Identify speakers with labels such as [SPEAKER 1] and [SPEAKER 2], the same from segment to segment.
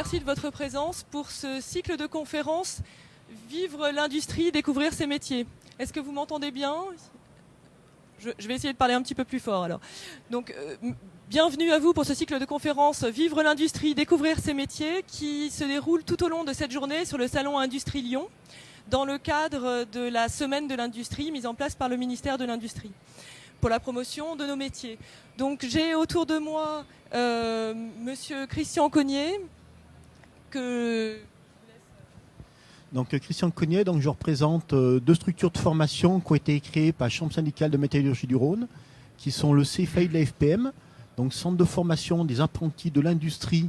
[SPEAKER 1] remercie de votre présence pour ce cycle de conférences Vivre l'industrie, découvrir ses métiers. Est-ce que vous m'entendez bien ? Je vais essayer de parler un petit peu plus fort alors. Donc, bienvenue à vous pour ce cycle de conférences Vivre l'industrie, découvrir ses métiers qui se déroule tout au long de cette journée sur le salon Industrie Lyon dans le cadre de la semaine de l'industrie mise en place par le ministère de l'Industrie pour la promotion de nos métiers. Donc j'ai autour de moi Monsieur Christian Cogniet
[SPEAKER 2] Donc Christian Cogniet, donc je représente deux structures de formation qui ont été créées par la Chambre syndicale de métallurgie du Rhône, qui sont le CFAI de la FPM, donc Centre de formation des apprentis de l'industrie,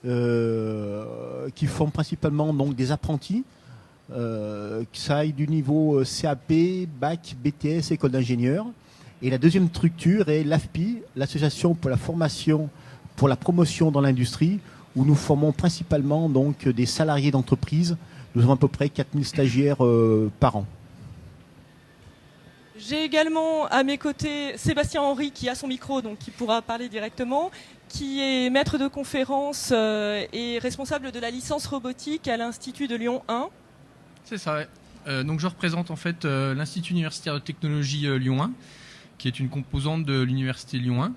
[SPEAKER 2] qui forment principalement donc des apprentis, que ça aille du niveau CAP, Bac, BTS, école d'ingénieurs. Et la deuxième structure est l'AFPI, l'Association pour la formation, pour la promotion dans l'industrie, où nous formons principalement donc des salariés d'entreprise. Nous avons à peu près 4000 stagiaires par an.
[SPEAKER 1] J'ai également à mes côtés Sébastien Henry qui a son micro, donc qui pourra parler directement, qui est maître de conférence et responsable de la licence robotique à l'Institut de Lyon 1.
[SPEAKER 3] C'est ça, ouais. Donc je représente en fait l'Institut universitaire de technologie Lyon 1, qui est une composante de l'Université Lyon 1.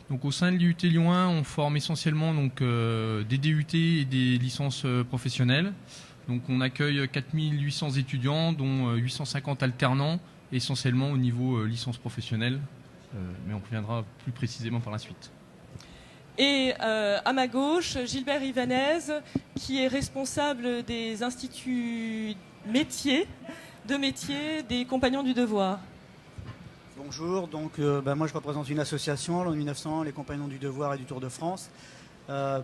[SPEAKER 3] Donc au sein de l'IUT Lyon 1, on forme essentiellement donc, des DUT et des licences professionnelles. Donc on accueille 4800 étudiants, dont 850 alternants, essentiellement au niveau licence professionnelle, mais on reviendra plus précisément par la suite.
[SPEAKER 1] Et à ma gauche, Gilbert Ivanez, qui est responsable des instituts métiers des Compagnons du Devoir.
[SPEAKER 4] Bonjour, donc moi je représente une association, l'an 1900, les Compagnons du Devoir et du Tour de France,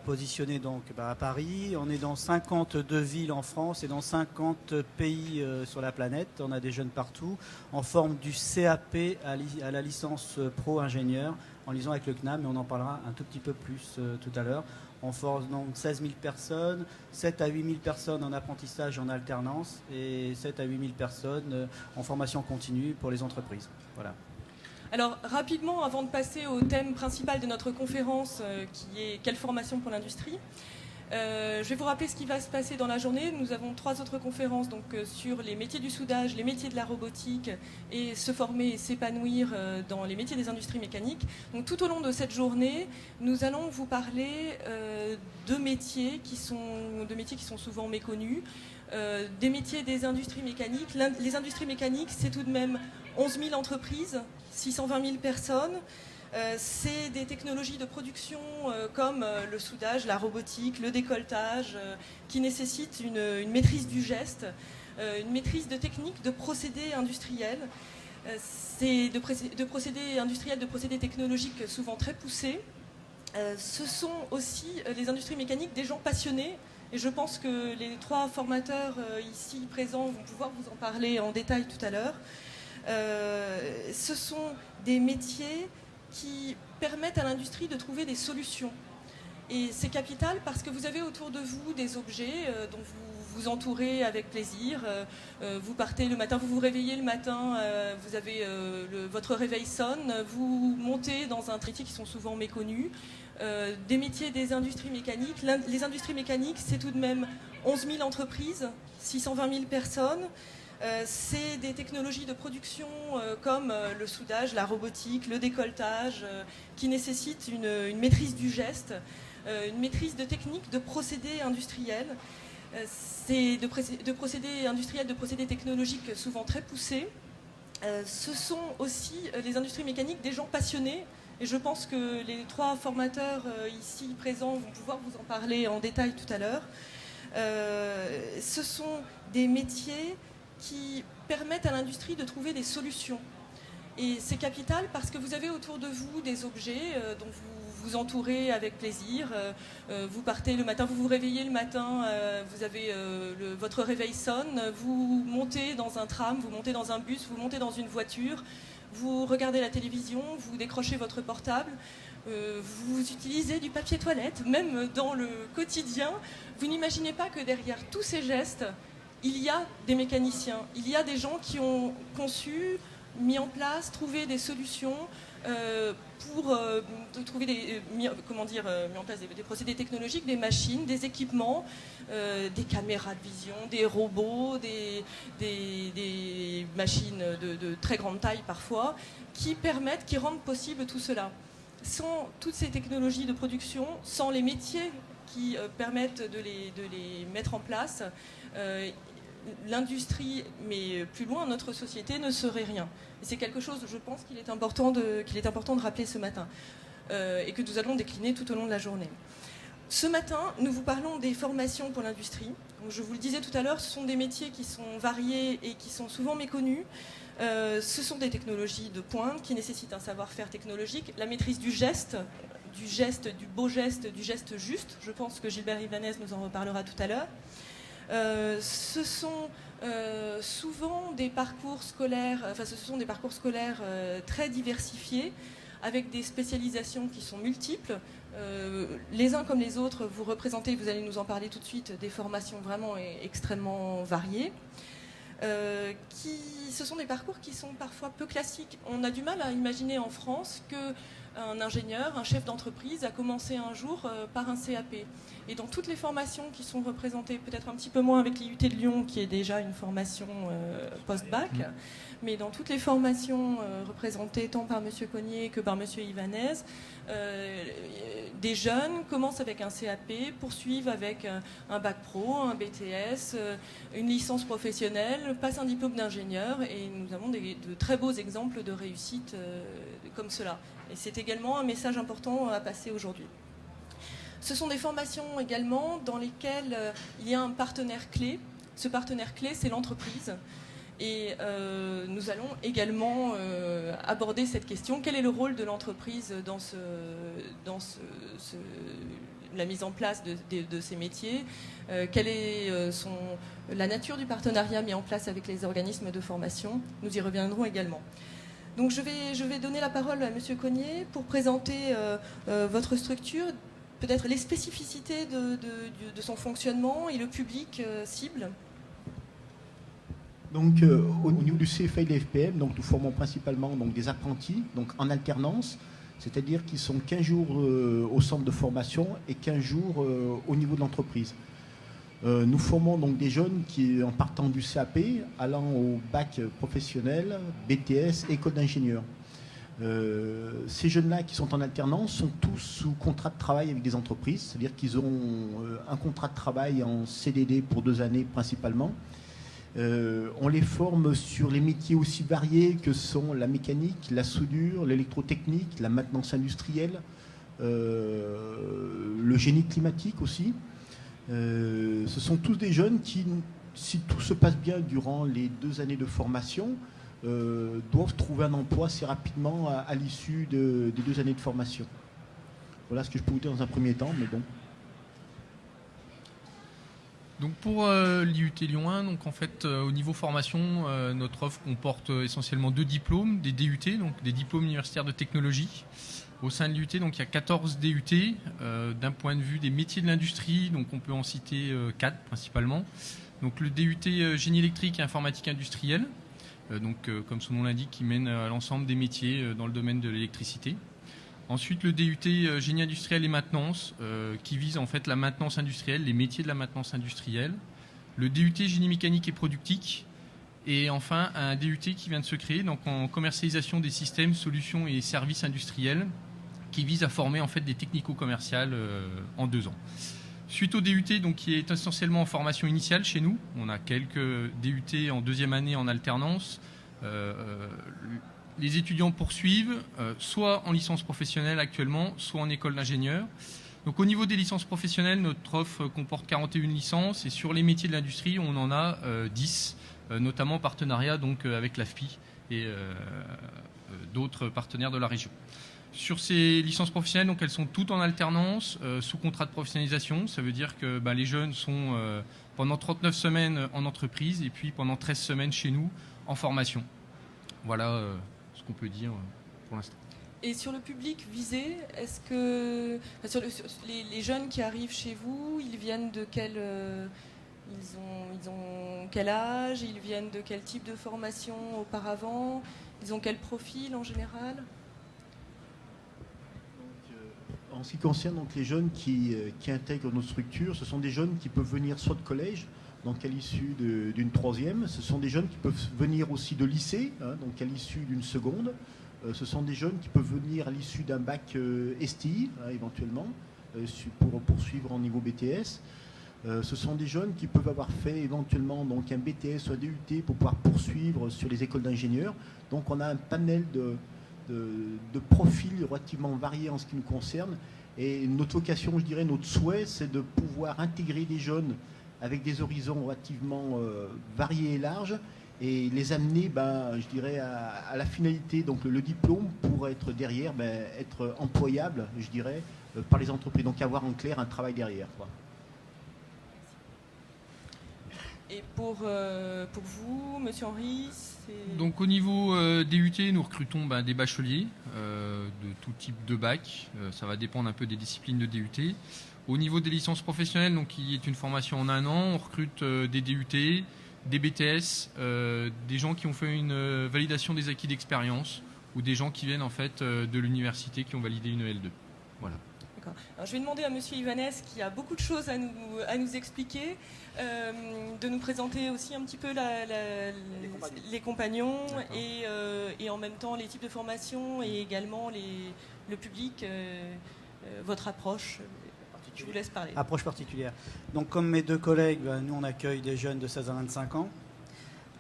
[SPEAKER 4] positionnée donc à Paris. On est dans 52 villes en France et dans 50 pays sur la planète. On a des jeunes partout, en forme du CAP à la licence pro ingénieur, en liaison avec le CNAM, mais on en parlera un tout petit peu plus tout à l'heure. On forme donc 16 000 personnes, 7 à 8 000 personnes en apprentissage et en alternance et 7 à 8 000 personnes en formation continue pour les entreprises. Voilà.
[SPEAKER 1] Alors rapidement, avant de passer au thème principal de notre conférence, qui est « Quelle formation pour l'industrie ?», je vais vous rappeler ce qui va se passer dans la journée. Nous avons 3 autres conférences donc, sur les métiers du soudage, les métiers de la robotique et se former et s'épanouir dans les métiers des industries mécaniques. Donc, tout au long de cette journée, nous allons vous parler de métiers qui sont souvent méconnus, des métiers des industries mécaniques. Les industries mécaniques, c'est tout de même 11 000 entreprises, 620 000 personnes. C'est des technologies de production comme le soudage, la robotique, le décolletage, qui nécessitent une maîtrise du geste, une maîtrise de techniques, de procédés industriels. C'est de procédés industriels, de procédés technologiques souvent très poussés. Ce sont aussi les industries mécaniques des gens passionnés. Et je pense que les 3 formateurs ici présents vont pouvoir vous en parler en détail tout à l'heure. Ce sont des métiers qui permettent à l'industrie de trouver des solutions. Et c'est capital parce que vous avez autour de vous des objets dont vous vous entourez avec plaisir. Vous partez le matin, vous vous réveillez le matin, vous avez votre réveil sonne, vous montez dans un métier qui sont souvent méconnus. Des métiers des industries mécaniques. Les industries mécaniques, c'est tout de même 11 000 entreprises, 620 000 personnes. C'est des technologies de production comme le soudage, la robotique, le décolletage, qui nécessitent une maîtrise du geste, une maîtrise de techniques, de procédés industriels. C'est de procédés industriels, de procédés technologiques souvent très poussés. Ce sont aussi les industries mécaniques des gens passionnés. Et je pense que les 3 formateurs ici présents vont pouvoir vous en parler en détail tout à l'heure. Ce sont des métiers qui permettent à l'industrie de trouver des solutions. Et c'est capital parce que vous avez autour de vous des objets dont vous vous entourez avec plaisir. Vous partez le matin, vous vous réveillez le matin, vous avez votre réveil sonne, vous montez dans un tram, vous montez dans un bus, vous montez dans une voiture, vous regardez la télévision, vous décrochez votre portable, vous utilisez du papier toilette, même dans le quotidien. Vous n'imaginez pas que derrière tous ces gestes, il y a des mécaniciens, il y a des gens qui ont conçu mis en place, trouvé des solutions pour trouver mis en place des procédés technologiques, des machines, des équipements, des caméras de vision, des robots, des machines de très grande taille parfois, qui rendent possible tout cela. Sans toutes ces technologies de production, sans les métiers qui permettent de les mettre en place, l'industrie, mais plus loin, notre société ne serait rien. Et c'est quelque chose, je pense, qu'il est important de rappeler ce matin et que nous allons décliner tout au long de la journée. Ce matin, nous vous parlons des formations pour l'industrie. Je vous le disais tout à l'heure, ce sont des métiers qui sont variés et qui sont souvent méconnus. Ce sont des technologies de pointe qui nécessitent un savoir-faire technologique, la maîtrise du beau geste, du geste juste. Je pense que Gilbert Ivanez nous en reparlera tout à l'heure. Ce sont souvent des parcours scolaires, très diversifiés, avec des spécialisations qui sont multiples. Les uns comme les autres, vous représentez, vous allez nous en parler tout de suite, des formations vraiment extrêmement variées. Ce sont des parcours qui sont parfois peu classiques. On a du mal à imaginer en France qu'un ingénieur, un chef d'entreprise a commencé un jour par un CAP. Et dans toutes les formations qui sont représentées, peut-être un petit peu moins avec l'IUT de Lyon qui est déjà une formation post-bac, mais dans toutes les formations représentées tant par M. Cognier que par M. Ivanez, des jeunes commencent avec un CAP, poursuivent avec un bac pro, un BTS, une licence professionnelle, passent un diplôme d'ingénieur, et nous avons de très beaux exemples de réussite comme cela. Et c'est également un message important à passer aujourd'hui. Ce sont des formations également dans lesquelles il y a un partenaire clé. Ce partenaire clé, c'est l'entreprise. Et nous allons également aborder cette question. Quel est le rôle de l'entreprise dans la mise en place de ces métiers? Quelle est la nature du partenariat mis en place avec les organismes de formation? Nous y reviendrons également. Donc je vais donner la parole à M. Cognier pour présenter votre structure, peut-être les spécificités de son fonctionnement et le public cible.
[SPEAKER 2] Donc, au niveau du CFA et de l'FPM, donc, nous formons principalement donc, des apprentis donc, en alternance, c'est-à-dire qu'ils sont 15 jours au centre de formation et 15 jours au niveau de l'entreprise. Nous formons donc des jeunes qui, en partant du CAP, allant au bac professionnel, BTS, école d'ingénieur. Ces jeunes-là qui sont en alternance sont tous sous contrat de travail avec des entreprises, c'est-à-dire qu'ils ont un contrat de travail en CDD pour 2 années principalement. On les forme sur les métiers aussi variés que sont la mécanique, la soudure, l'électrotechnique, la maintenance industrielle, le génie climatique aussi. Ce sont tous des jeunes qui, si tout se passe bien durant les 2 années de formation, doivent trouver un emploi assez rapidement à l'issue des 2 années de formation. Voilà ce que je peux vous dire dans un premier temps, mais bon.
[SPEAKER 3] Donc pour l'IUT Lyon 1, donc en fait, au niveau formation, notre offre comporte essentiellement 2 diplômes, des DUT, donc des diplômes universitaires de technologie. Au sein de l'IUT, donc il y a 14 DUT. D'un point de vue des métiers de l'industrie, donc on peut en citer 4 principalement. Donc le DUT génie électrique et informatique industrielle, comme son nom l'indique, qui mène à l'ensemble des métiers dans le domaine de l'électricité. Ensuite, le DUT génie industriel et maintenance, qui vise en fait la maintenance industrielle, les métiers de la maintenance industrielle. Le DUT génie mécanique et productique. Et enfin, un DUT qui vient de se créer donc en commercialisation des systèmes, solutions et services industriels, qui vise à former en fait des technico-commerciales en 2 ans. Suite au DUT, donc, qui est essentiellement en formation initiale chez nous, on a quelques DUT en 2e année en alternance. Les étudiants poursuivent soit en licence professionnelle actuellement, soit en école d'ingénieur. Donc, au niveau des licences professionnelles, notre offre comporte 41 licences et sur les métiers de l'industrie, on en a 10, notamment en partenariat donc, avec l'AFPI et d'autres partenaires de la région. Sur ces licences professionnelles, donc, elles sont toutes en alternance, sous contrat de professionnalisation. Ça veut dire que les jeunes sont pendant 39 semaines en entreprise et puis pendant 13 semaines chez nous en formation. Voilà ce qu'on peut dire pour l'instant.
[SPEAKER 1] Et sur le public visé, est-ce que les jeunes qui arrivent chez vous, ils viennent de quel ils ont quel âge, ils viennent de quel type de formation auparavant, Ils ont quel profil en général?
[SPEAKER 2] En ce qui concerne donc les jeunes qui intègrent nos structures, ce sont des jeunes qui peuvent venir soit de collège, donc à l'issue d'une troisième, ce sont des jeunes qui peuvent venir aussi de lycée, donc à l'issue d'une seconde, ce sont des jeunes qui peuvent venir à l'issue d'un bac STI, éventuellement, pour poursuivre en niveau BTS. Ce sont des jeunes qui peuvent avoir fait éventuellement donc un BTS ou un DUT pour pouvoir poursuivre sur les écoles d'ingénieurs. Donc on a un panel de profils relativement variés en ce qui nous concerne. Et notre vocation, je dirais, notre souhait, c'est de pouvoir intégrer des jeunes avec des horizons relativement variés et larges et les amener, je dirais, à la finalité, donc le diplôme, pour être derrière, être employable, je dirais, par les entreprises. Donc avoir en clair un travail derrière, quoi.
[SPEAKER 1] Et pour vous, Monsieur Henry,
[SPEAKER 3] donc au niveau DUT, nous recrutons des bacheliers de tout type de bac. Ça va dépendre un peu des disciplines de DUT. Au niveau des licences professionnelles, donc qui est une formation en 1 an, on recrute des DUT, des BTS, des gens qui ont fait une validation des acquis d'expérience ou des gens qui viennent en fait de l'université qui ont validé une L2. Voilà.
[SPEAKER 1] Alors, je vais demander à Monsieur Ivanez, qui a beaucoup de choses à nous expliquer, de nous présenter aussi un petit peu les compagnons et en même temps les types de formation et également le public, votre approche. Je vous laisse parler.
[SPEAKER 4] Approche particulière. Donc comme mes deux collègues, nous on accueille des jeunes de 16 à 25 ans.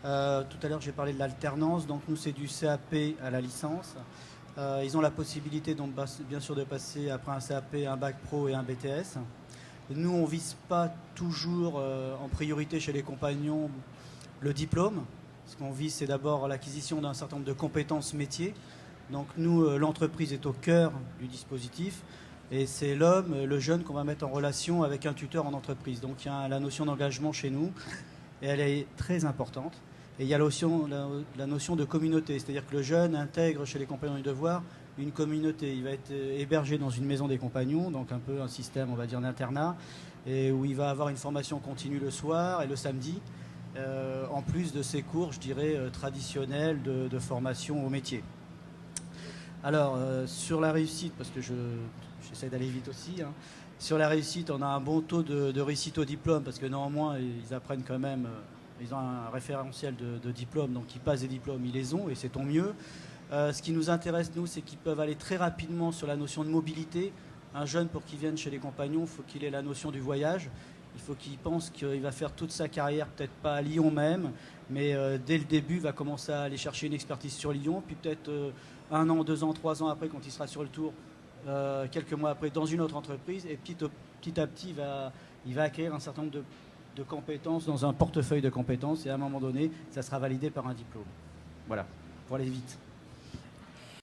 [SPEAKER 4] Tout à l'heure j'ai parlé de l'alternance, donc nous c'est du CAP à la licence. Ils ont la possibilité donc bien sûr de passer après un CAP, un bac pro et un BTS. Nous on ne vise pas toujours en priorité chez les compagnons le diplôme. Ce qu'on vise c'est d'abord l'acquisition d'un certain nombre de compétences métiers. Donc nous l'entreprise est au cœur du dispositif et c'est le jeune qu'on va mettre en relation avec un tuteur en entreprise. Donc il y a la notion d'engagement chez nous et elle est très importante. Et il y a la notion de communauté, c'est-à-dire que le jeune intègre chez les compagnons du devoir une communauté. Il va être hébergé dans une maison des compagnons, donc un peu un système, on va dire, d'internat, et où il va avoir une formation continue le soir et le samedi, en plus de ses cours, je dirais, traditionnels de formation au métier. Alors, sur la réussite, parce que j'essaie d'aller vite aussi, sur la réussite, on a un bon taux de réussite au diplôme, parce que néanmoins, ils apprennent quand même... Ils ont un référentiel de diplômes, donc ils passent des diplômes, ils les ont, et c'est tant mieux. Ce qui nous intéresse, nous, c'est qu'ils peuvent aller très rapidement sur la notion de mobilité. Un jeune, pour qu'il vienne chez les compagnons, il faut qu'il ait la notion du voyage. Il faut qu'il pense qu'il va faire toute sa carrière, peut-être pas à Lyon même, mais dès le début, il va commencer à aller chercher une expertise sur Lyon, puis peut-être 1 an, 2 ans, 3 ans après, quand il sera sur le tour, quelques mois après, dans une autre entreprise, et petit à petit, il va acquérir un certain nombre de compétences dans un portefeuille de compétences et à un moment donné, ça sera validé par un diplôme. Voilà, pour aller vite.